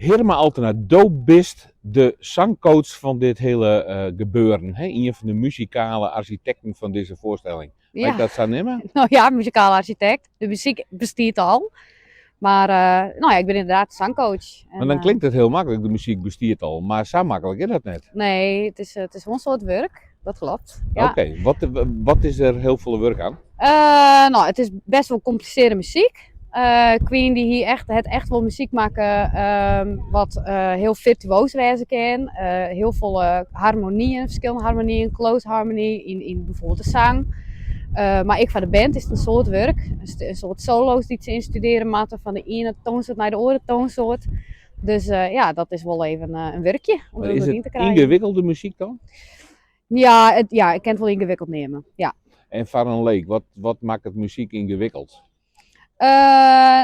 Helemaal alternatief bist de zangcoach van dit hele gebeuren. Hè? Een van de muzikale architecten van deze voorstelling. Weet Ja, dat zo nemen? nou ja, muzikaal architect. De muziek bestaat al. Maar nou ja, ik ben inderdaad zangcoach. Maar dan klinkt het heel makkelijk, de muziek bestiert al. Maar zo makkelijk is dat net. Nee, het is gewoon een soort werk. Dat klopt. Ja. Oké, wat is er heel veel werk aan? Nou, het is best wel gecompliceerde muziek. Queen die hier echt wel muziek maken wat heel virtuoos wezen kan. Heel veel harmonieën, verschillende harmonieën, close harmony in bijvoorbeeld de zang. Maar ik van de band is het een soort werk. Een soort solo's die ze instuderen moeten van de ene toonsoort naar de andere toonsoort. Dus ja, dat is wel even een werkje om Maar er is doorheen het te krijgen. ingewikkelde muziek dan? Ja, ik kan het wel ingewikkeld nemen. Ja. En van een leek, wat maakt het muziek ingewikkeld?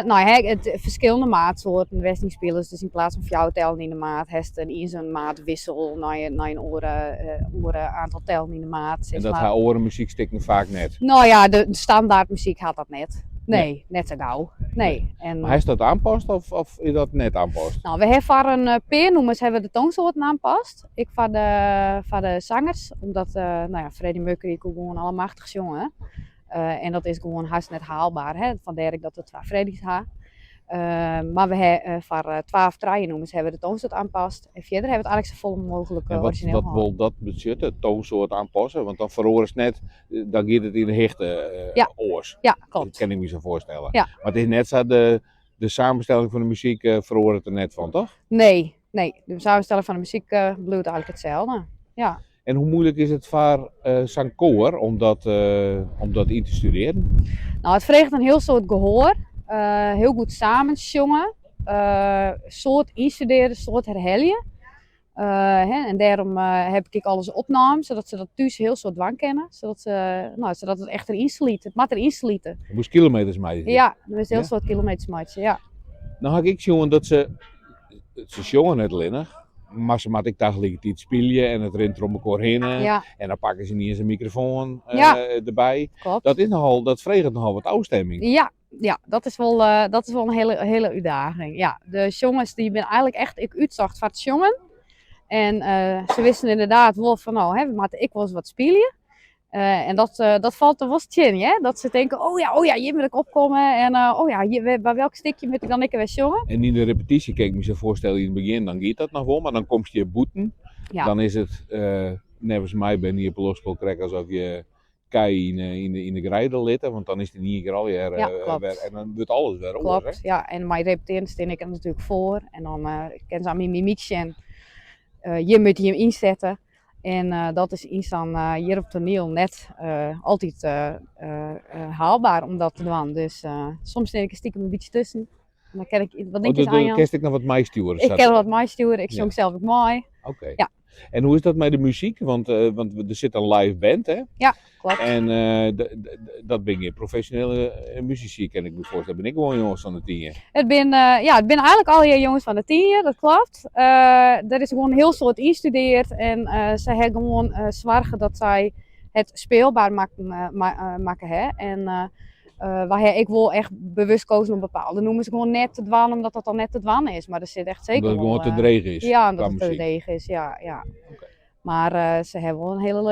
Nou, het verschillende maatsoorten westingspelers. Dus in plaats van jouw tellen in de maat, heeft in zo'n maatwissel naar een oren aantal tellen in de maat. En dat haar oren muziek stikken vaak net. Nou ja, de standaard muziek had dat net. Nee, net zo gauw. Nee. En, Maar is dat aanpast of is dat net aanpast? nou, we hebben voor een peernoemers hebben we de toonsoorten aanpast. Ik voor de zangers, omdat nou ja, Freddie Mercury gewoon allemachtig jongen. En dat is gewoon haast net haalbaar. Hè? Vandaar dat we 2 Freddy's hebben. Maar we hebben voor 12 draaiennoemers hebben we de toonsoort aanpast. En verder hebben we het eigenlijk zo vol mogelijk En origineel wat gehouden. wil dat budget, de toonsoort aanpassen? Want dan verhoor het net, dan gaat het in de hechte Ja. oors. Ja, Dat klopt. kan ik me zo voorstellen. Ja. Maar het is net zo, de samenstelling van de muziek verhoor het er net van, toch? Nee. De samenstelling van de muziek bloeit eigenlijk hetzelfde. Ja. En hoe moeilijk is het voor zo'n koor om dat in te studeren? Nou, het vraagt een heel soort gehoor. Heel goed samenzongen. Soort instuderen, soort herhalen. En daarom heb ik alles opname, zodat ze dat thuis heel soort dwang kennen. Zodat het echt erin sliet. Het mag erin slieten. Je moest kilometers mee. Ja, er is heel Ja? soort kilometers matchen, ja. Nou had ik jongen dat ze jongen net linnig. Maar ze maakt ik dagelijks iets spelen en het rent er om elkaar heen. Ja, En dan pakken ze niet eens een microfoon Ja. erbij. klopt. Dat vreegt nogal wat afstemming. Ja, dat is wel een hele uitdaging. Ja, de jongens die ben eigenlijk echt ik uitzocht van het jongen. En ze wisten inderdaad wel van nou, hè, we moeten ik wel eens wat spelen. En dat valt er wel in, hè? Dat ze denken, oh ja, hier moet ik opkomen. En bij welk stukje moet ik dan weer jongen? En in de repetitie, kijk me zo voorstellen in het begin, dan gaat dat nog wel. Maar dan kom je boeten. Ja. Dan is het, nevens mij ben je op lospel krijgen alsof je kei in de grijder litten. Want dan is het niet al weer, Ja, klopt. weer. En dan wordt alles weer Klopt, oors, hè? ja. En mijn repeteren steen ik er natuurlijk voor. En dan ken ze aan mijn mimiekje en je moet je hem inzetten. En dat is iets dan hier op toneel net altijd haalbaar om dat te doen. Dus soms steen ik er stiekem een beetje tussen. En dan ken ik wat dingetjes aan Dan kerst ik nog wat meesturen. Ik ken wat mij sturen, ik zong zelf ook mooi. Oké. Ja. En hoe is dat met de muziek? Want er zit een live band, hè? Ja, klopt. En dat ben je professionele muzici, kan ik me voorstellen. Ben ik gewoon jongens van de 10. Het ben eigenlijk al je jongens van de 10, dat klopt. Er is gewoon heel soort instudeerd en ze hebben gewoon zorgen dat zij het speelbaar maken. Hè? En waar ik wil echt bewust kozen om bepaalde noemen ze gewoon net te dwan, omdat dat dan net te dwan is. Maar er zit echt zeker Omdat het wel, gewoon te dreig is. Ja, qua omdat het te muziek. dreig is, ja. Oké. Maar ze hebben wel een hele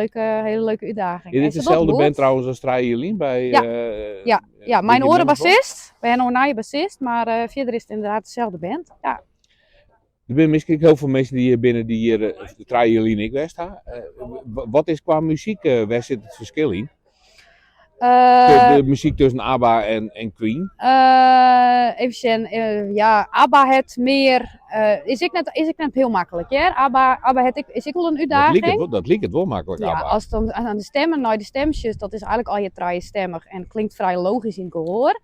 leuke uitdaging. Is En dit ze dezelfde dat band goed. trouwens als Trailien bij? Ja, mijn Wiggy orenbassist. We hebben nog een bassist, maar verder is het inderdaad dezelfde band. Ja. Er zijn misschien heel veel mensen die hier binnen die hier de Trailien ik west ha. Wat is qua muziek, waar zit het verschil in? De muziek tussen ABBA en Queen? Even zien, ja, ABBA het meer, is ik net heel makkelijk, ja? ABBA het is ik wel een uitdaging. Dat liep het wel makkelijk, Ja, ABBA. als het dan aan de stemmen, nou de stemmetjes, dat is eigenlijk al je draaien en klinkt vrij logisch in het gehoor.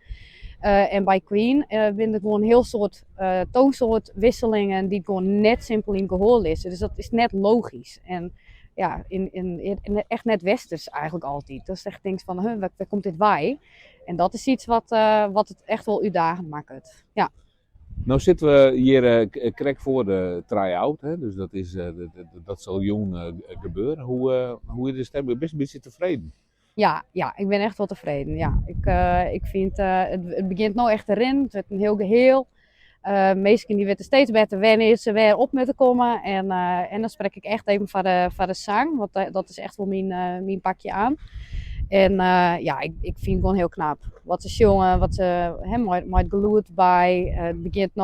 En bij Queen vind ik gewoon heel soort toonsoort wisselingen die gewoon net simpel in het gehoor liggen. Dus dat is net logisch. En ja, in echt net westers eigenlijk altijd. Dat is echt denkt van, waar komt dit bij? En dat is iets wat het echt wel uitdagend maakt. Ja. Nou zitten we hier krek voor de try-out, hè? Dus dat, dat zal jong gebeuren. Hoe is de stem? Ben je een beetje tevreden? Ja, ik ben echt wel tevreden. Ja. Ik vind het begint nou echt erin. Het wordt een heel geheel. Meesten die weten steeds beter wanneer ze weer op moeten komen. En dan spreek ik echt even voor de zang, want dat is echt wel mijn pakje aan. En ja, ik vind het gewoon heel knap. Wat ze jongen, wat ze mooi geloerd bij. Het begint nu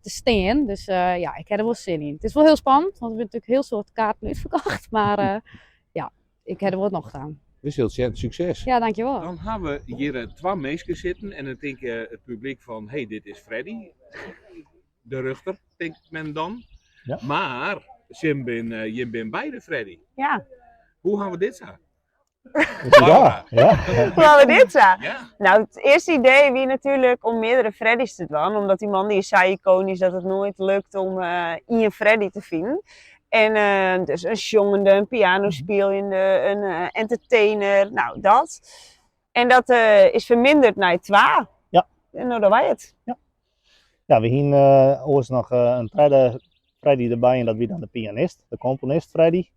te staan. Dus ja, ik heb er wel zin in. Het is wel heel spannend, want we hebben natuurlijk heel soort kaarten uitverkocht. Maar ja, ik heb er wel nog aan. Dus heel succes. Ja, dankjewel. Dan gaan we hier twee meisjes zitten en dan denkt het publiek van, hey, dit is Freddy. De ruchter, denkt men dan. Ja. Maar je bent beide Freddy. Ja. Hoe gaan we dit zo? Ja, ja. Hoe hadden we dit zo? Ja. Nou, het eerste idee wie natuurlijk om meerdere Freddy's te doen. Omdat die man die is zo iconisch dat het nooit lukt om één Freddy te vinden. En dus een zongende, een pianospelende, een entertainer, nou dat. En dat is verminderd naar 2. Ja. En nou, dat was het. Ja, we hebben ooit nog een tweede Freddy erbij en dat wie dan de pianist, de componist Freddy.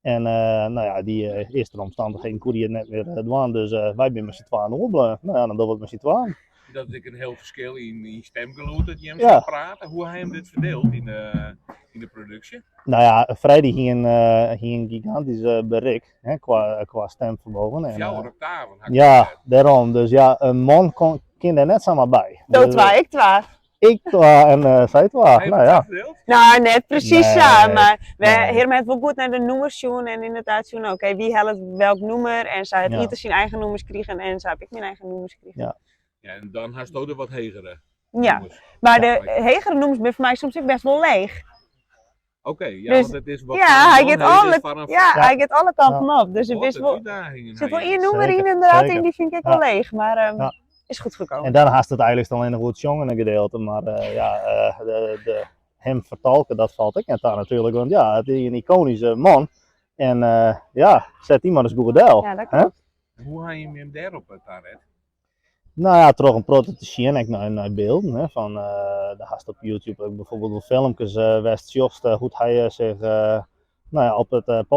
En nou ja, die eerste omstandigheden kon hij het net meer doen, dus wij zijn met z'n tweeën opbleven. Nou ja, dan doen we het met z'n tweeën. Dat is een heel verschil in stemgeluid dat je hem Ja. zou praten. Hoe hij hem dit verdeelt in de productie? Nou ja, Freddy ging een gigantisch bereik hè, qua stemvermogen. En, 4 octaven. ja, daarom. Dus ja, een man kan er net zomaar bij. Dat Dus, was ik 2. ik en zij twee. Hij Nou ja. verdeeld? Nou, net precies Nee, zo, maar we nee. hebben het wel goed naar de nummers zien en inderdaad zien, oké, wie helpt welk nummer en zij het Ja. ieder zijn eigen nummers kregen en zo heb ik mijn eigen nummers kregen. Ja. Ja, en dan haast ook de wat hegere. Ja, nummers. maar de hegere nummers zijn voor mij soms ook best wel leeg. Oké, ja, Dus- want het is wat Ja, hij gaat alle, gaat alle kanten op, dus er wat is een wel, uitdagingen. zit wel hij één nummer in Zeker, inderdaad zeker. in, die vind ik Ja. wel leeg, maar Ja. is goed gekomen. En dan haast het eigenlijk alleen nog goed zongende gedeelte, maar hem vertolken, dat valt ik net aan natuurlijk, want ja, het is een iconische man. En ja, zet iemand eens goed deel. Ja, dat hè? klopt. Hoe ga je hem daarop Taret? Nou ja, toch een proto te zien naar beelden. Hè, van, de haast op YouTube ook bijvoorbeeld wel filmpjes West Jost, hoe hij zich nou ja, op het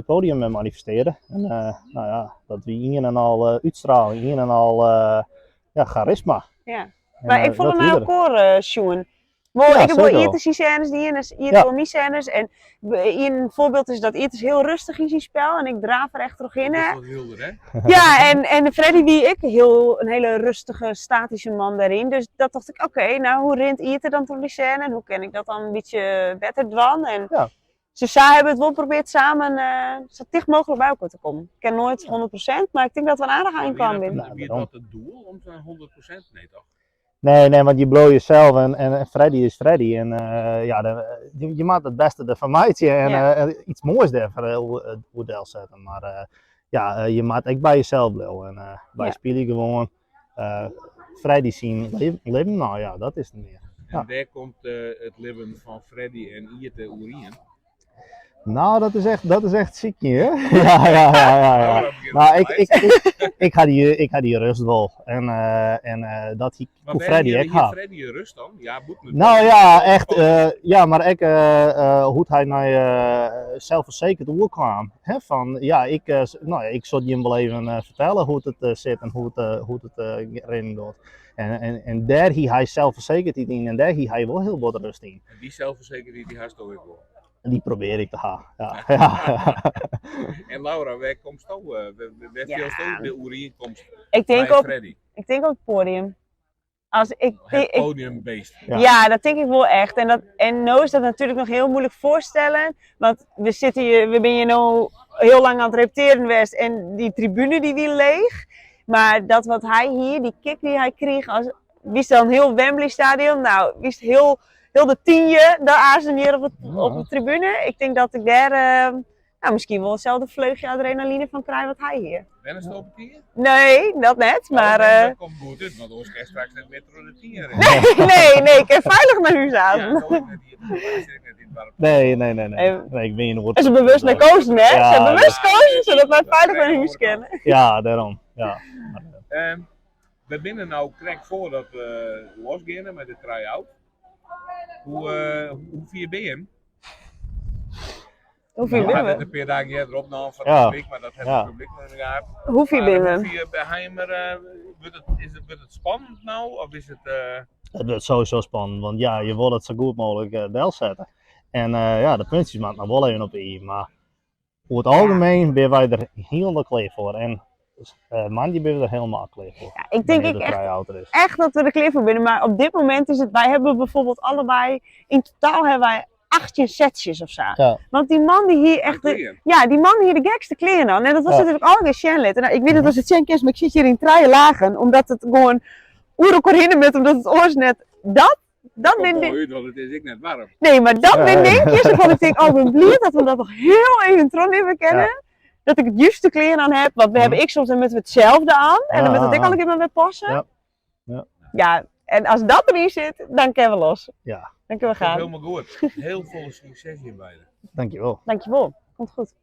podium manifesteerde. En nou ja, dat wie een en al uitstraling, een en al ja, charisma. Ja. En, Maar ik vond dat hem nou ieder. ook zien. Ja, Ik heb wel zeker wel. eerder scènes die hier Ja. wel mijn scènes. En een voorbeeld is dat Iet heel rustig in zijn spel en ik draaf er echt terug in. Dat is Hè? wat wilder, hè? Ja, en Freddy wie ik een hele rustige, statische man daarin. Dus dat dacht ik, oké, nou hoe rent Iet er dan door die scène en hoe kan ik dat dan een beetje beter doen? En Ja. ze hebben het wel geprobeerd samen zo dicht mogelijk bij elkaar te komen. Ik ken nooit 100%, maar ik denk dat we een aardig aankwamen. Wie Nou, is daarom. dat het doel om zo'n 100%? Nee, toch? Nee, want je blow jezelf en Freddy is Freddy. En ja, je maakt het beste ervan maatje en Ja. iets moois ervan hoe deel zetten. Maar ja, je maakt echt bij jezelf blijven. En wij Ja. spelen gewoon Freddy zien leven. Nou ja, dat is het meer. En Ja. daar komt het leven van Freddy en Ierte Oerien. Nou, dat is echt ziek hè? Ja. Nou, ik ga die rust wel. En dat hij Maar hoe Freddy ik hier ga. Freddy rust dan? Ja, moet natuurlijk. Nou ja, echt. Ja, maar ik, hoe hij naar zelfverzekerd oerkwam. Hè, van, ja, ik zou je hem wel even vertellen hoe het zit en hoe het erin gaat. En daar hier hij zelfverzekerd in en daar hier hij wel heel wat rust in. En die zelfverzekerdheid die haast ook wel. En die probeer ik te gaan. Ja. En Laura, waar komt zo? Waar Ja. veel de Oerien komt Ik denk bij op Freddy? het podium. Als Het podiumbeest. Ja. Ja, dat denk ik wel echt. En nou is dat natuurlijk nog heel moeilijk voorstellen. Want we zijn hier nu heel lang aan het repeteren geweest en die tribune die weer leeg. Maar dat wat hij hier, die kick die hij kreeg, wie is dan heel Wembley stadion? Nou, wie is heel de 10 daar azen hier op de tribune. Ik denk dat ik daar nou, misschien wel hetzelfde vleugje adrenaline van krijg wat hij hier. Ben je op het hier? Nee, dat net. Maar Dat komt goed uit, want anders krijg je straks net metro de 10 erin. nee, ik heb veilig naar huis aan. Ja, zo is het hier. Dat is net in het dorp. Nee, ik ben in En ze bewust naar kozen, hè? Ja, Ze bewust ja. kozen, zodat wij veilig naar huis kunnen. Ja, daarom. Ja. We binnen nou krijg voordat we losgaan met de try-out. Hoe vier ben je hem? Hoeveel Ja, ben dat we? een paar dagen eerder opname van Ja. het publiek, maar dat heeft Ja. het publiek nog niet gehad. Hoeveel ben we? Hoeveel bij Heimer, wordt het spannend nou? Of is het... Het wordt sowieso spannend, want ja, je wil het zo goed mogelijk deel zetten. En ja, de puntjes maken nog wel even op i, maar over het algemeen ben wij er heel klaar voor. En man, die ben we er helemaal klaar voor. Ja, ik denk wanneer de echt, try-out er is. echt dat we er klaar voor zijn. Maar op dit moment is het, wij hebben bijvoorbeeld allebei, in totaal hebben wij 18 setjes of zo. Ja. Want die man die hier echt, ja, die man die hier de gekste kleren aan. En dat was Ja. natuurlijk al weer Shenlet. Nou, ik weet dat als het Shen is, maar ik zit hier in 3 lagen, omdat het gewoon oer hinnen met, omdat het oors net dat Oh, ben mooi, want het is ik net warm. nee, maar dat Ja, ben ja. denk je, van ik denk, oh, ik ben blij dat we dat nog heel even tron even kennen. Dat ik het juiste kleren aan heb, want we hebben ik soms dan met hetzelfde aan en dan met het ik al een keer maar weer passen. Ja. Ja. Ja, en als dat erin zit, dan kunnen we los. Ja, Dan kunnen we Dat is gaan. helemaal goed. Heel veel succes hierbij. dankjewel. Dankjewel, komt goed.